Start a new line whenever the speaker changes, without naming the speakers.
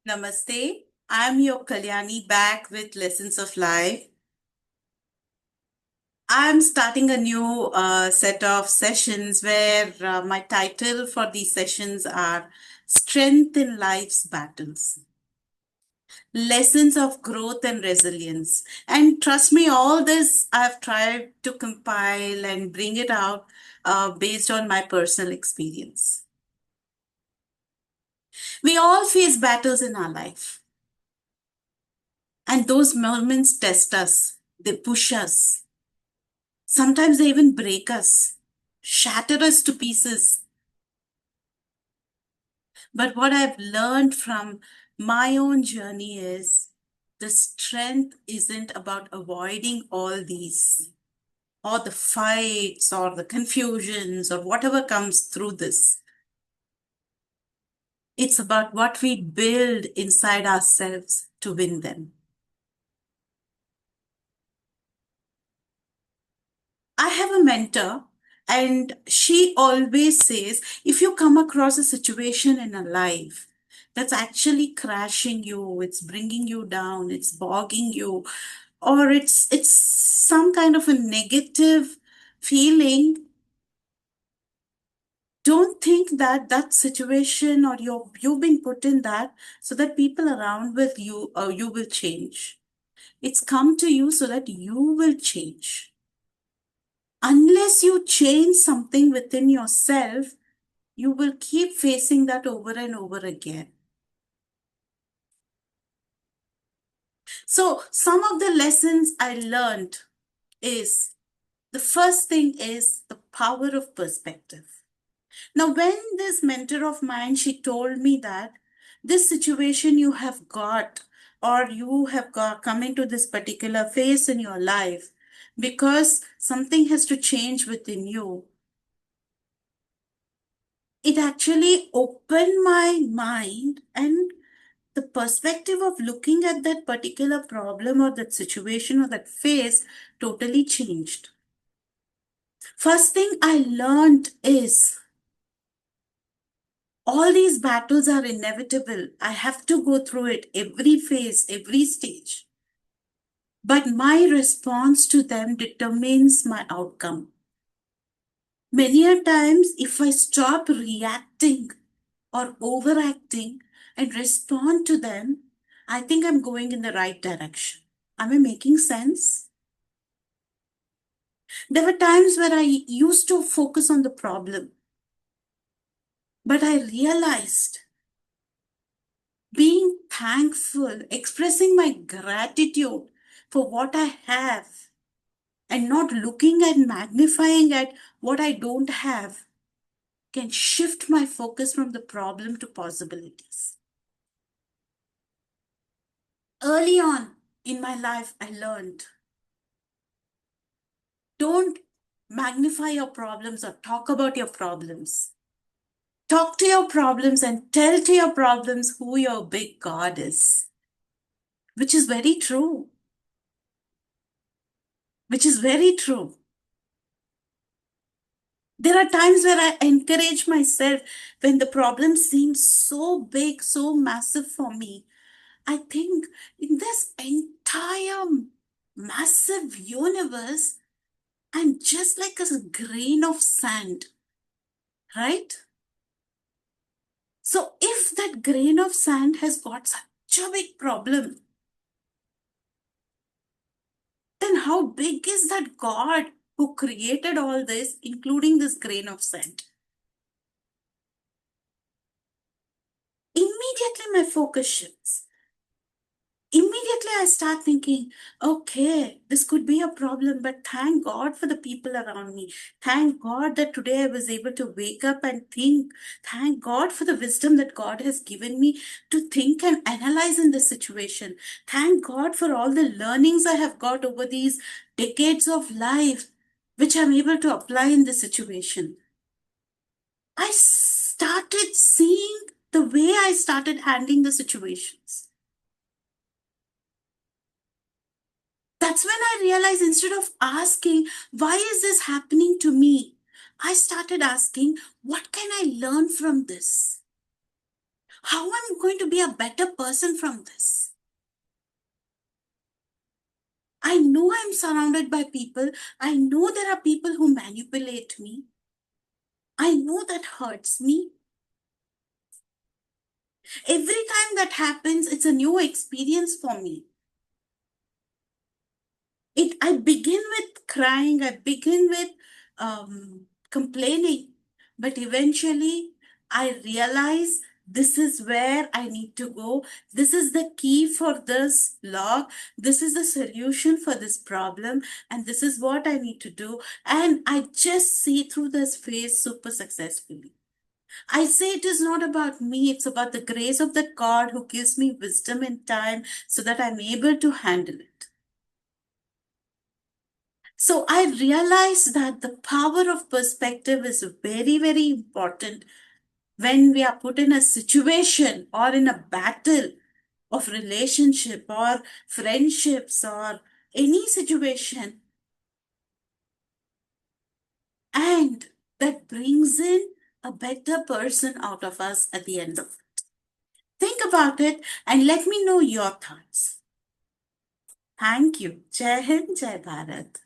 Namaste. I'm your Kalyani back with Lessons of Life. I'm starting a new set of sessions where my title for these sessions are Strength in Life's Battles, Lessons of Growth and Resilience. And trust me, all this I've tried to compile and bring it out based on my personal experience. We all face battles in our life, and those moments test us, they push us. Sometimes they even break us, shatter us to pieces. But what I've learned from my own journey is the strength isn't about avoiding all these, or the fights, or the confusions, or whatever comes through this. It's about what we build inside ourselves to win them. I have a mentor, and she always says if you come across a situation in a life that's actually crashing you, it's bringing you down, it's bogging you, or it's some kind of a negative feeling, don't think that that situation or you've been put in that so that people around with you you will change. It's come to you so that you will change. Unless you change something within yourself, you will keep facing that over and over again. So, some of the lessons I learned is the first thing is the power of perspective. Now, when this mentor of mine, she told me that this situation you have got, or you have come into this particular phase in your life because something has to change within you, it actually opened my mind, and the perspective of looking at that particular problem or that situation or that phase totally changed. First thing I learned is all these battles are inevitable. I have to go through it every phase, every stage. But my response to them determines my outcome. Many a times, if I stop reacting or overacting and respond to them, I think I'm going in the right direction. Am I making sense? There were times where I used to focus on the problem, but I realized being thankful, expressing my gratitude for what I have, and not looking and magnifying at what I don't have can shift my focus from the problem to possibilities. Early on in my life, I learned don't magnify your problems or talk about your problems. Talk to your problems and tell to your problems who your big God is, which is very true. Which is very true. There are times where I encourage myself when the problem seems so big, so massive for me. I think in this entire massive universe, I'm just like a grain of sand, right? So if that grain of sand has got such a big problem, then how big is that God who created all this, including this grain of sand? Immediately my focus shifts. Immediately I start thinking, okay, this could be a problem, but thank God for the people around me. Thank God that today I was able to wake up and think. Thank God for the wisdom that God has given me to think and analyze in this situation. Thank God for all the learnings I have got over these decades of life, which I'm able to apply in this situation. I started seeing the way I started handling the situations. That's when I realized instead of asking, why is this happening to me? I started asking, what can I learn from this? How am I going to be a better person from this? I know I'm surrounded by people. I know there are people who manipulate me. I know that hurts me. Every time that happens, it's a new experience for me. I begin with crying, I begin with complaining, but eventually I realize this is where I need to go. This is the key for this lock. This is the solution for this problem, and this is what I need to do. And I just see through this phase super successfully. I say it is not about me, it's about the grace of that God who gives me wisdom in time so that I'm able to handle it. So I realized that the power of perspective is very, very important when we are put in a situation or in a battle of relationship or friendships or any situation, and that brings in a better person out of us at the end of it. Think about it and let me know your thoughts. Thank you. Jai Hind, Jai Bharat.